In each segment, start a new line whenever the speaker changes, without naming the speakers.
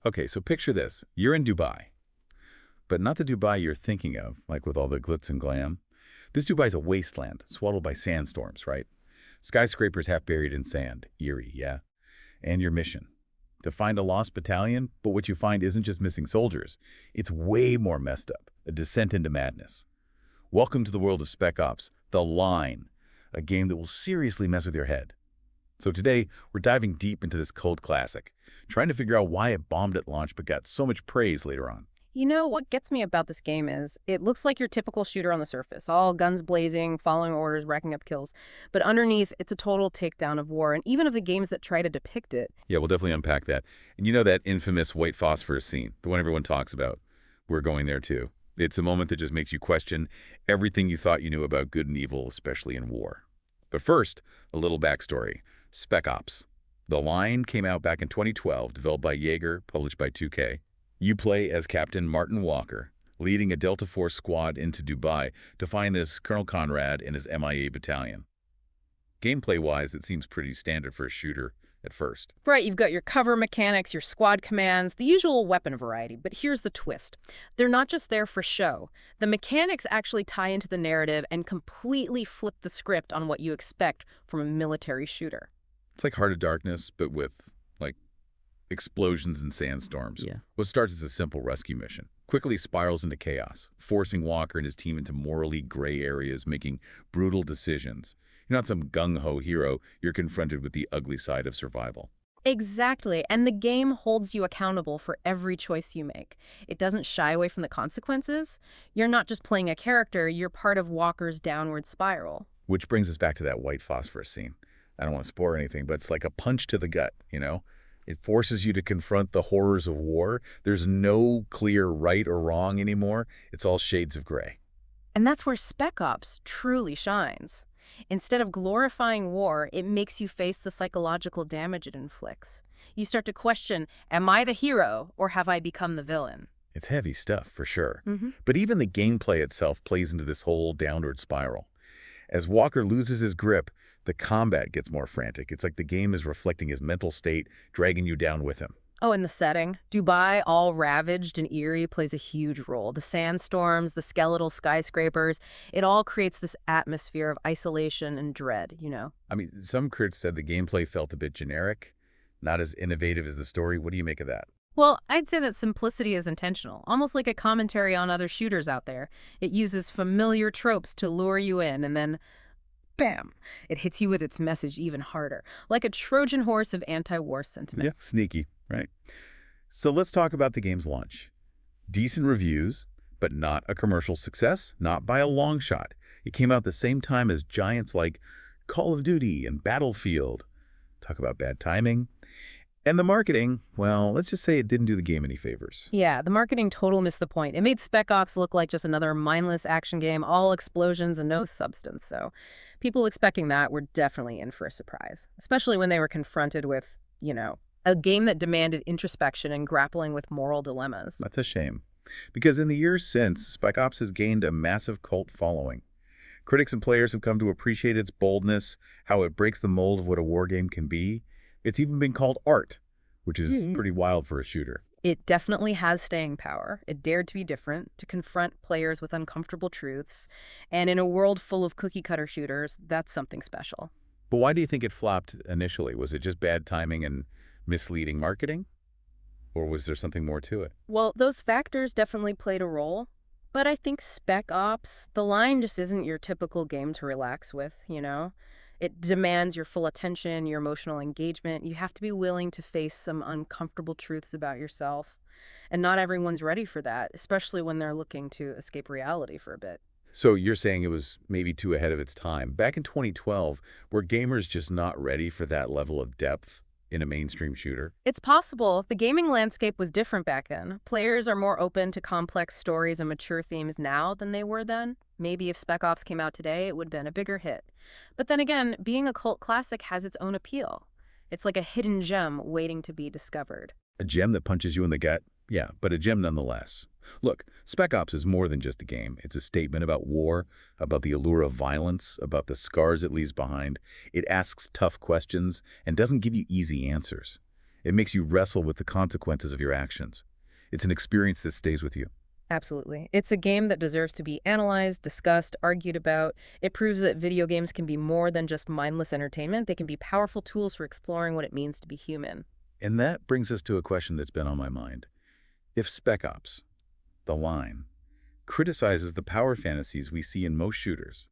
Okay, so picture this. You're in Dubai, but not the Dubai you're thinking of, like with all the glitz and glam. This Dubai's a wasteland, swallowed by sandstorms, right? Skyscrapers half buried in sand. Eerie, yeah? And your mission? To find a lost battalion, but what you find isn't just missing soldiers. It's way more messed up, a descent into madness. Welcome to the world of Spec Ops The Line, a game that will seriously mess with your head. So today, we're diving deep into this cult classic, trying to figure out why it bombed at launch but got so much praise later on.
You know, what gets me about this game is it looks like your typical shooter on the surface, all guns blazing, following orders, racking up kills. But underneath, it's a total takedown of war, and even of the games that try to depict it.
Yeah, we'll definitely unpack that. And you know that infamous white phosphorus scene, the one everyone talks about? We're going there too. It's a moment that just makes you question everything you thought you knew about good and evil, especially in war. But first, a little backstory. Spec Ops. The Line came out back in 2012, developed by Jaeger, published by 2K. You play as Captain Martin Walker, leading a Delta Force squad into Dubai to find this Colonel Conrad and his MIA battalion. Gameplay-wise, it seems pretty standard for a shooter at first.
Right, you've got your cover mechanics, your squad commands, the usual weapon variety. But here's the twist. They're not just there for show. The mechanics actually tie into the narrative and completely flip the script on what you expect from a military shooter.
It's like Heart of Darkness, but with, like, explosions and sandstorms.
Yeah.
What starts as a simple rescue mission quickly spirals into chaos, forcing Walker and his team into morally gray areas, making brutal decisions. You're not some gung-ho hero, you're confronted with the ugly side of survival.
Exactly, and the game holds you accountable for every choice you make. It doesn't shy away from the consequences. You're not just playing a character, you're part of Walker's downward spiral.
Which brings us back to that white phosphorus scene. I don't want to spoil anything, but it's like a punch to the gut, you know? It forces you to confront the horrors of war. There's no clear right or wrong anymore. It's all shades of gray.
And that's where Spec Ops truly shines. Instead of glorifying war, it makes you face the psychological damage it inflicts. You start to question, am I the hero or have I become the villain?
It's heavy stuff, for sure.
Mm-hmm.
But even the gameplay itself plays into this whole downward spiral. As Walker loses his grip, the combat gets more frantic. It's like the game is reflecting his mental state, dragging you down with him.
Oh, and the setting. Dubai, all ravaged and eerie, plays a huge role. The sandstorms, the skeletal skyscrapers, it all creates this atmosphere of isolation and dread, you know?
I mean, some critics said the gameplay felt a bit generic, not as innovative as the story. What do you make of that?
Well, I'd say that simplicity is intentional, almost like a commentary on other shooters out there. It uses familiar tropes to lure you in, and then bam, it hits you with its message even harder, like a Trojan horse of anti-war sentiment.
Yeah, sneaky, right? So let's talk about the game's launch. Decent reviews, but not a commercial success, not by a long shot. It came out the same time as giants like Call of Duty and Battlefield. Talk about bad timing. And the marketing, well, let's just say it didn't do the game any favors.
Yeah, the marketing total missed the point. It made Spec Ops look like just another mindless action game, all explosions and no substance. So people expecting that were definitely in for a surprise, especially when they were confronted with, you know, a game that demanded introspection and grappling with moral dilemmas.
That's a shame. Because in the years since, Spec Ops has gained a massive cult following. Critics and players have come to appreciate its boldness, how it breaks the mold of what a war game can be. It's even been called art, which is pretty wild for a shooter.
It definitely has staying power. It dared to be different, to confront players with uncomfortable truths. And in a world full of cookie-cutter shooters, that's something special.
But why do you think it flopped initially? Was it just bad timing and misleading marketing? Or was there something more to it?
Well, those factors definitely played a role. But I think Spec Ops, The Line just isn't your typical game to relax with, you know? It demands your full attention, your emotional engagement. You have to be willing to face some uncomfortable truths about yourself. And not everyone's ready for that, especially when they're looking to escape reality for a bit.
So you're saying it was maybe too ahead of its time. Back in 2012, were gamers just not ready for that level of depth in a mainstream shooter?
It's possible. The gaming landscape was different back then. Players are more open to complex stories and mature themes now than they were then. Maybe if Spec Ops came out today, it would have been a bigger hit. But then again, being a cult classic has its own appeal. It's like a hidden gem waiting to be discovered.
A gem that punches you in the gut? Yeah, but a gem nonetheless. Look, Spec Ops is more than just a game. It's a statement about war, about the allure of violence, about the scars it leaves behind. It asks tough questions and doesn't give you easy answers. It makes you wrestle with the consequences of your actions. It's an experience that stays with you.
Absolutely. It's a game that deserves to be analyzed, discussed, argued about. It proves that video games can be more than just mindless entertainment. They can be powerful tools for exploring what it means to be human.
And that brings us to a question that's been on my mind. If Spec Ops, The Line, criticizes the power fantasies we see in most shooters,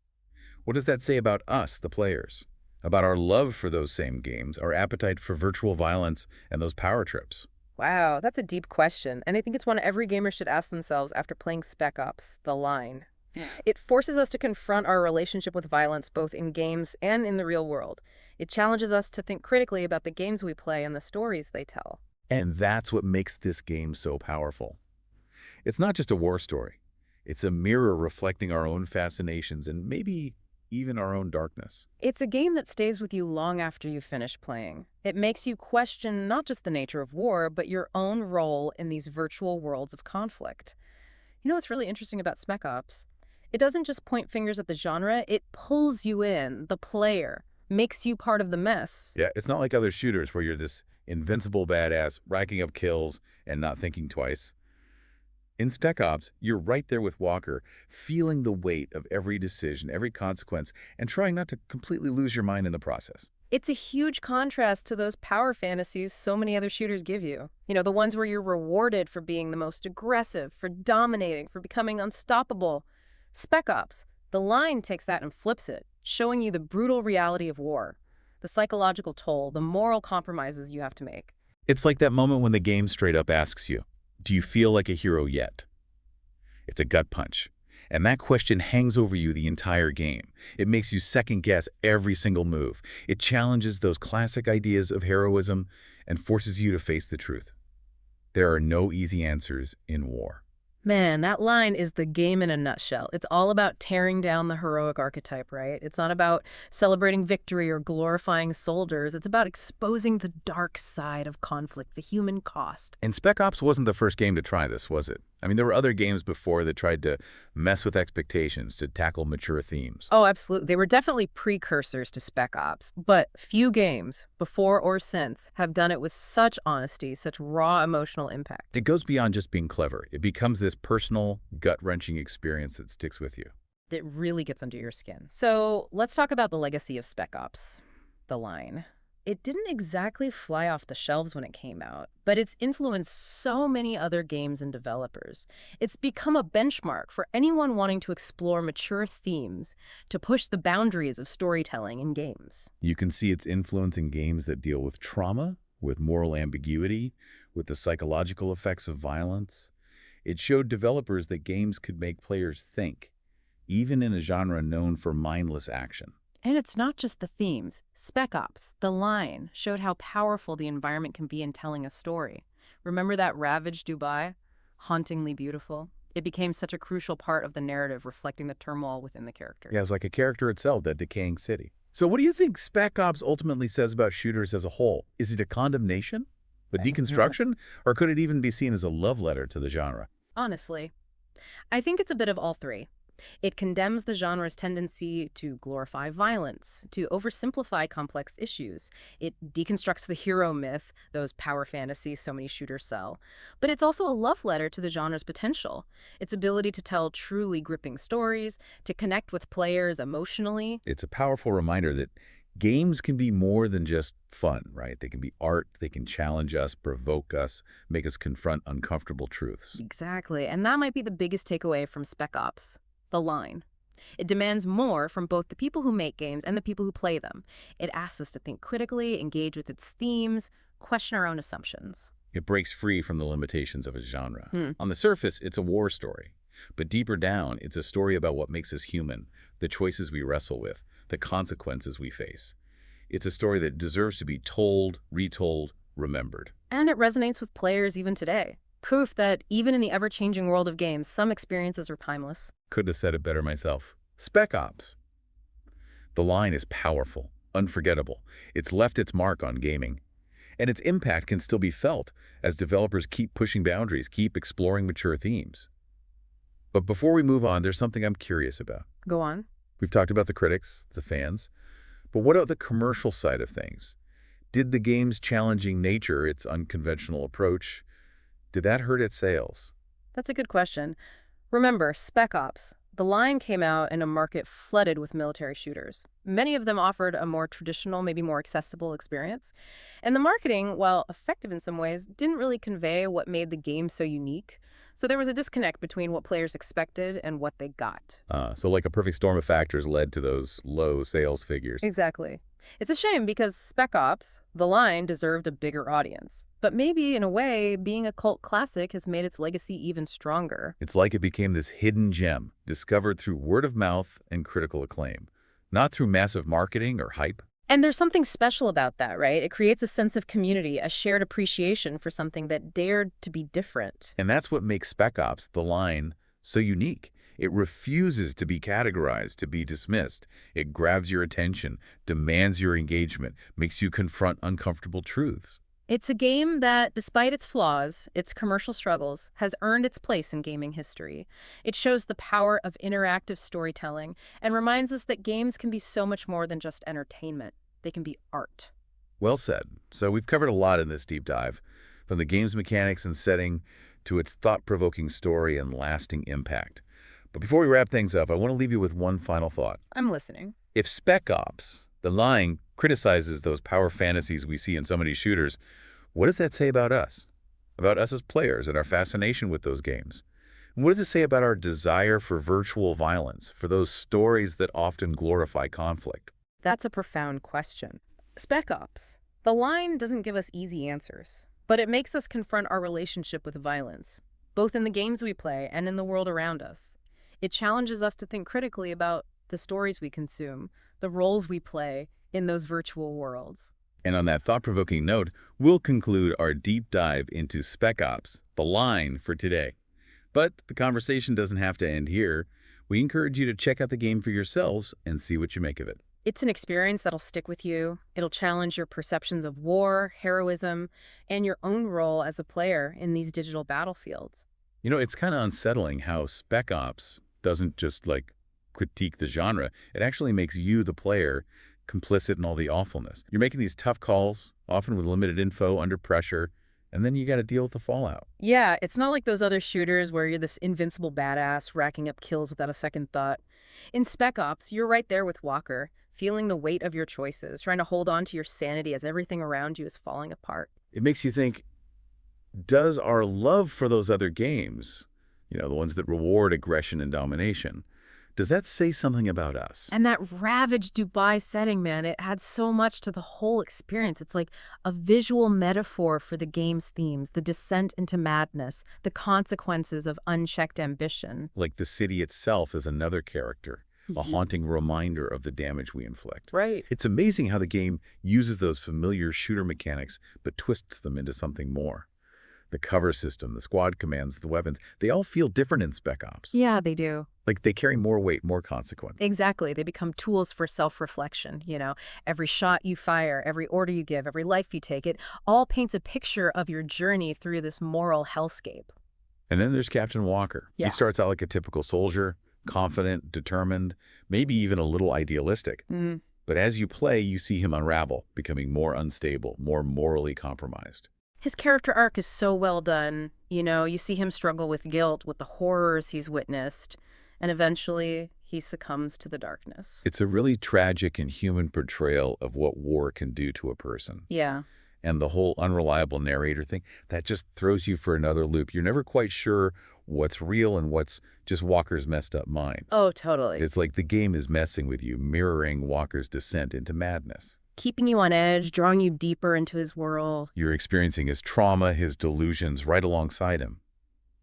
what does that say about us, the players? About our love for those same games, our appetite for virtual violence, and those power trips?
Wow, that's a deep question, and I think it's one every gamer should ask themselves after playing Spec Ops: The Line.
Yeah.
It forces us to confront our relationship with violence both in games and in the real world. It challenges us to think critically about the games we play and the stories they tell.
And that's what makes this game so powerful. It's not just a war story. It's a mirror reflecting our own fascinations and maybe even our own darkness.
It's a game that stays with you long after you finish playing. It makes you question not just the nature of war, but your own role in these virtual worlds of conflict. You know what's really interesting about Spec Ops? It doesn't just point fingers at the genre, it pulls you in, the player, makes you part of the mess.
Yeah, it's not like other shooters where you're this invincible badass racking up kills and not thinking twice. In Spec Ops, you're right there with Walker, feeling the weight of every decision, every consequence, and trying not to completely lose your mind in the process.
It's a huge contrast to those power fantasies so many other shooters give you. You know, the ones where you're rewarded for being the most aggressive, for dominating, for becoming unstoppable. Spec Ops, The Line takes that and flips it, showing you the brutal reality of war, the psychological toll, the moral compromises you have to make.
It's like that moment when the game straight up asks you, do you feel like a hero yet? It's a gut punch. And that question hangs over you the entire game. It makes you second-guess every single move. It challenges those classic ideas of heroism and forces you to face the truth. There are no easy answers in war.
Man, that line is the game in a nutshell. It's all about tearing down the heroic archetype, right? It's not about celebrating victory or glorifying soldiers. It's about exposing the dark side of conflict, the human cost.
And Spec Ops wasn't the first game to try this, was it? I mean, there were other games before that tried to mess with expectations, to tackle mature themes.
Oh, absolutely. They were definitely precursors to Spec Ops, but few games, before or since, have done it with such honesty, such raw emotional impact.
It goes beyond just being clever. It becomes this personal, gut-wrenching experience that sticks with you.
It really gets under your skin. So let's talk about the legacy of Spec Ops: The Line. It didn't exactly fly off the shelves when it came out, but it's influenced so many other games and developers. It's become a benchmark for anyone wanting to explore mature themes, to push the boundaries of storytelling in games.
You can see its influence in games that deal with trauma, with moral ambiguity, with the psychological effects of violence. It showed developers that games could make players think, even in a genre known for mindless action.
And it's not just the themes. Spec Ops: The Line showed how powerful the environment can be in telling a story. Remember that ravaged Dubai? Hauntingly beautiful. It became such a crucial part of the narrative, reflecting the turmoil within the character.
Yeah, it's like a character itself, that decaying city. So what do you think Spec Ops ultimately says about shooters as a whole? Is it a condemnation? A deconstruction? Or could it even be seen as a love letter to the genre?
Honestly, I think it's a bit of all three. It condemns the genre's tendency to glorify violence, to oversimplify complex issues. It deconstructs the hero myth, those power fantasies so many shooters sell. But it's also a love letter to the genre's potential, its ability to tell truly gripping stories, to connect with players emotionally.
It's a powerful reminder that games can be more than just fun, right? They can be art, they can challenge us, provoke us, make us confront uncomfortable truths.
Exactly, and that might be the biggest takeaway from Spec Ops: The Line. It demands more from both the people who make games and the people who play them. It asks us to think critically, engage with its themes, question our own assumptions.
It breaks free from the limitations of a genre.
Hmm.
On the surface, it's a war story. But deeper down, it's a story about what makes us human, the choices we wrestle with, the consequences we face. It's a story that deserves to be told, retold, remembered.
And it resonates with players even today. Proof that even in the ever-changing world of games, some experiences are timeless.
Couldn't have said it better myself. Spec Ops. The Line is powerful, unforgettable. It's left its mark on gaming. And its impact can still be felt as developers keep pushing boundaries, keep exploring mature themes. But before we move on, there's something I'm curious about.
Go on.
We've talked about the critics, the fans, but what about the commercial side of things? Did the game's challenging nature, its unconventional approach, did that hurt its sales?
That's a good question. Remember, Spec Ops. The Line came out in a market flooded with military shooters. Many of them offered a more traditional, maybe more accessible experience. And the marketing, while effective in some ways, didn't really convey what made the game so unique. So there was a disconnect between what players expected and what they got.
So like a perfect storm of factors led to those low sales figures.
Exactly. It's a shame because Spec Ops, The Line, deserved a bigger audience. But maybe, in a way, being a cult classic has made its legacy even stronger.
It's like it became this hidden gem, discovered through word of mouth and critical acclaim, not through massive marketing or hype.
And there's something special about that, right? It creates a sense of community, a shared appreciation for something that dared to be different.
And that's what makes Spec Ops The Line so unique. It refuses to be categorized, to be dismissed. It grabs your attention, demands your engagement, makes you confront uncomfortable truths.
It's a game that, despite its flaws, its commercial struggles, has earned its place in gaming history. It shows the power of interactive storytelling and reminds us that games can be so much more than just entertainment. They can be art.
Well said. So we've covered a lot in this deep dive, from the game's mechanics and setting to its thought-provoking story and lasting impact. But before we wrap things up, I want to leave you with one final thought.
I'm listening.
If Spec Ops, The Line, criticizes those power fantasies we see in so many shooters, what does that say about us? About us as players and our fascination with those games? And what does it say about our desire for virtual violence, for those stories that often glorify conflict?
That's a profound question. Spec Ops. The Line doesn't give us easy answers, but it makes us confront our relationship with violence, both in the games we play and in the world around us. It challenges us to think critically about the stories we consume, the roles we play in those virtual worlds.
And on that thought-provoking note, we'll conclude our deep dive into Spec Ops, The Line, for today. But the conversation doesn't have to end here. We encourage you to check out the game for yourselves and see what you make of it.
It's an experience that'll stick with you. It'll challenge your perceptions of war, heroism, and your own role as a player in these digital battlefields.
You know, it's kind of unsettling how Spec Ops doesn't just, critique the genre. It actually makes you, the player, complicit in all the awfulness. You're making these tough calls, often with limited info, under pressure, and then you got to deal with the fallout.
Yeah, it's not like those other shooters where you're this invincible badass racking up kills without a second thought. In Spec Ops, you're right there with Walker, feeling the weight of your choices, trying to hold on to your sanity as everything around you is falling apart.
It makes you think, does our love for those other games, the ones that reward aggression and domination, does that say something about us?
And that ravaged Dubai setting, man, it adds so much to the whole experience. It's like a visual metaphor for the game's themes, the descent into madness, the consequences of unchecked ambition.
Like the city itself is another character, a haunting reminder of the damage we inflict.
Right.
It's amazing how the game uses those familiar shooter mechanics, but twists them into something more. The cover system, the squad commands, the weapons, they all feel different in Spec Ops.
Yeah, they do.
Like they carry more weight, more consequence.
Exactly. They become tools for self-reflection. Every shot you fire, every order you give, every life you take, it all paints a picture of your journey through this moral hellscape.
And then there's Captain Walker.
Yeah.
He starts out like a typical soldier, confident, determined, maybe even a little idealistic. But as you play, you see him unravel, becoming more unstable, more morally compromised.
His character arc is so well done. You see him struggle with guilt, with the horrors he's witnessed, and eventually he succumbs to the darkness.
It's a really tragic and human portrayal of what war can do to a person.
Yeah.
And the whole unreliable narrator thing, that just throws you for another loop. You're never quite sure what's real and what's just Walker's messed up mind.
Oh, totally.
It's like the game is messing with you, mirroring Walker's descent into madness.
Keeping you on edge, drawing you deeper into his world.
You're experiencing his trauma, his delusions right alongside him.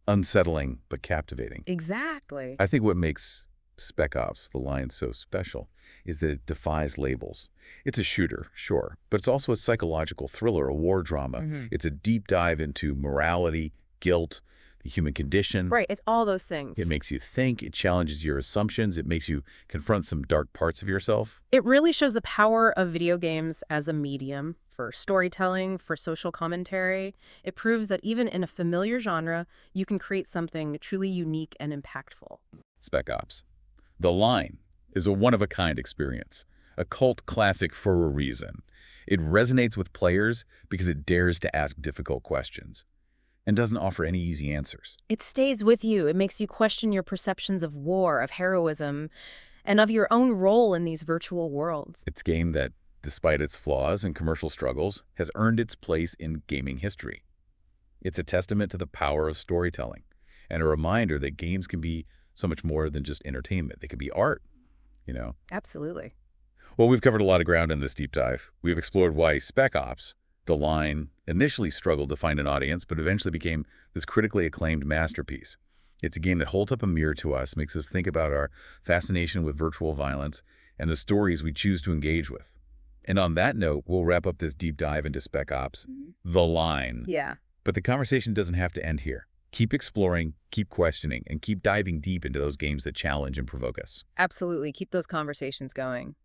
Unsettling, but captivating.
Exactly.
I think what makes Spec Ops The Line so special is that it defies labels. It's a shooter, sure, but it's also a psychological thriller, a war drama. It's a deep dive into morality, guilt, the human condition.
Right, it's all those things.
It makes you think, it challenges your assumptions, it makes you confront some dark parts of yourself.
It really shows the power of video games as a medium for storytelling, for social commentary. It proves that even in a familiar genre, you can create something truly unique and impactful.
Spec Ops The Line is a one-of-a-kind experience, a cult classic for a reason. It resonates with players because it dares to ask difficult questions and doesn't offer any easy answers.
It stays with you. It makes you question your perceptions of war, of heroism, and of your own role in these virtual worlds.
It's a game that, despite its flaws and commercial struggles, has earned its place in gaming history. It's a testament to the power of storytelling and a reminder that games can be so much more than just entertainment. They can be art.
Absolutely.
Well, we've covered a lot of ground in this deep dive. We've explored why Spec Ops The Line initially struggled to find an audience, but eventually became this critically acclaimed masterpiece. It's a game that holds up a mirror to us, makes us think about our fascination with virtual violence and the stories we choose to engage with. And on that note, we'll wrap up this deep dive into Spec Ops The Line.
Yeah.
But the conversation doesn't have to end here. Keep exploring, keep questioning, and keep diving deep into those games that challenge and provoke us.
Absolutely. Keep those conversations going.